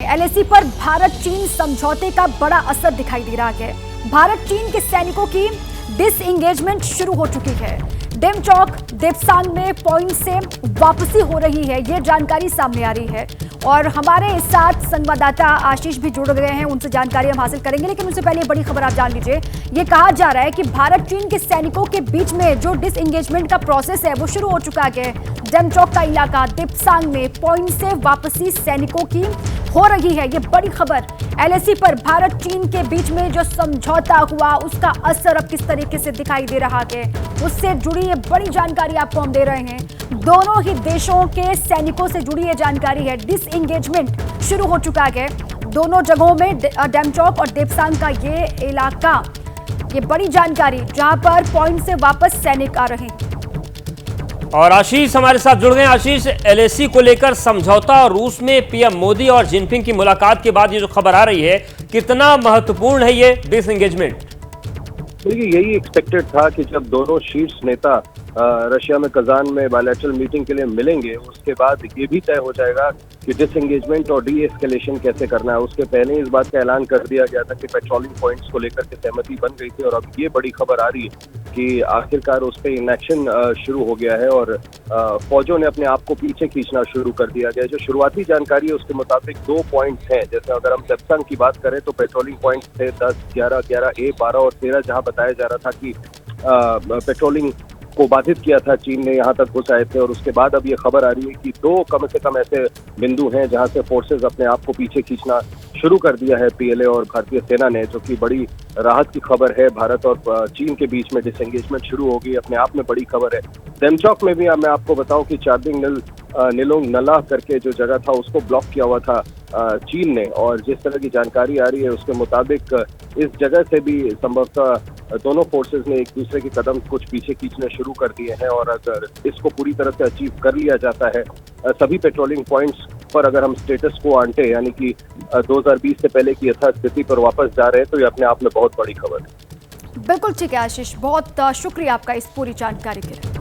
LAC पर भारत चीन समझौते का बड़ा असर दिखाई दे रहा है। भारत चीन के सैनिकों की डिसएंगेजमेंट शुरू हो चुकी है। डेमचौक देपसांग में पॉइंट से वापसी हो रही है, ये जानकारी सामने आ रही है। और हमारे साथ संवाददाता आशीष भी जुड़ गए हैं, उनसे जानकारी हम हासिल करेंगे। लेकिन उससे पहले बड़ी खबर आप जान लीजिए। ये कहा जा रहा है कि भारत चीन के सैनिकों के बीच में जो डिसएंगेजमेंट का प्रोसेस है वो शुरू हो चुका है। डेमचौक का इलाका देपसांग में पॉइंट से वापसी सैनिकों की हो रही है, ये बड़ी खबर। एलएसी पर भारत चीन के बीच में जो समझौता हुआ उसका असर अब किस तरीके से दिखाई दे रहा है, उससे जुड़ी ये बड़ी जानकारी आपको हम दे रहे हैं। दोनों ही देशों के सैनिकों से जुड़ी ये जानकारी है। डिसएंगेजमेंट शुरू हो चुका है दोनों जगहों में, डेमचौक और देपसांग का ये इलाका। ये बड़ी जानकारी जहां पर पॉइंट से वापस सैनिक आ रहे हैं। और आशीष हमारे साथ जुड़ गए। आशीष, एलएसी को लेकर समझौता और रूस में पीएम मोदी और जिनपिंग की मुलाकात के बाद ये जो खबर आ रही है, कितना महत्वपूर्ण है ये डिसएंगेजमेंट? देखिए, यही एक्सपेक्टेड था कि जब दोनों शीर्ष नेता रशिया में कजान में बायलैटरल मीटिंग के लिए मिलेंगे, उसके बाद ये भी तय हो जाएगा कि डिसएंगेजमेंट और डी एस्केलेशन कैसे करना है। उसके पहले इस बात का ऐलान कर दिया गया था कि पेट्रोलिंग पॉइंट्स को लेकर के सहमति बन गई थी। और अब ये बड़ी खबर आ रही है कि आखिरकार उस पर इनएक्शन शुरू हो गया है और फौजों ने अपने आप को पीछे खींचना शुरू कर दिया गया। जो शुरुआती जानकारी है उसके मुताबिक 2 पॉइंट्स हैं। जैसे अगर हम देपसांग की बात करें तो पेट्रोलिंग पॉइंट्स थे 10, 11, 11A, 12 और 13, जहां बताया जा रहा था कि पेट्रोलिंग को बाधित किया था चीन ने, यहाँ तक घुस आए थे। और उसके बाद अब ये खबर आ रही है कि 2 कम से कम ऐसे बिंदु हैं जहां से फोर्सेस अपने आप को पीछे खींचना शुरू कर दिया है पीएलए और भारतीय सेना ने, जो कि बड़ी राहत की खबर है। भारत और चीन के बीच में डिसएंगेजमेंट शुरू हो गई, अपने आप में बड़ी खबर है। डेमचौक में भी मैं आपको बताऊं कि चार्जिंग निलोंग नला करके जो जगह था उसको ब्लॉक किया हुआ था चीन ने। और जिस तरह की जानकारी आ रही है उसके मुताबिक इस जगह से भी संभवतः दोनों फोर्सेस ने एक दूसरे के कदम कुछ पीछे खींचने शुरू कर दिए हैं। और अगर इसको पूरी तरह से अचीव कर लिया जाता है सभी पेट्रोलिंग पॉइंट्स पर, अगर हम स्टेटस को आंटे यानी कि 2020 से पहले की यथास्थिति पर वापस जा रहे हैं, तो ये अपने आप में बहुत बड़ी खबर है। बिल्कुल ठीक है आशीष, बहुत शुक्रिया आपका इस पूरी जानकारी के लिए।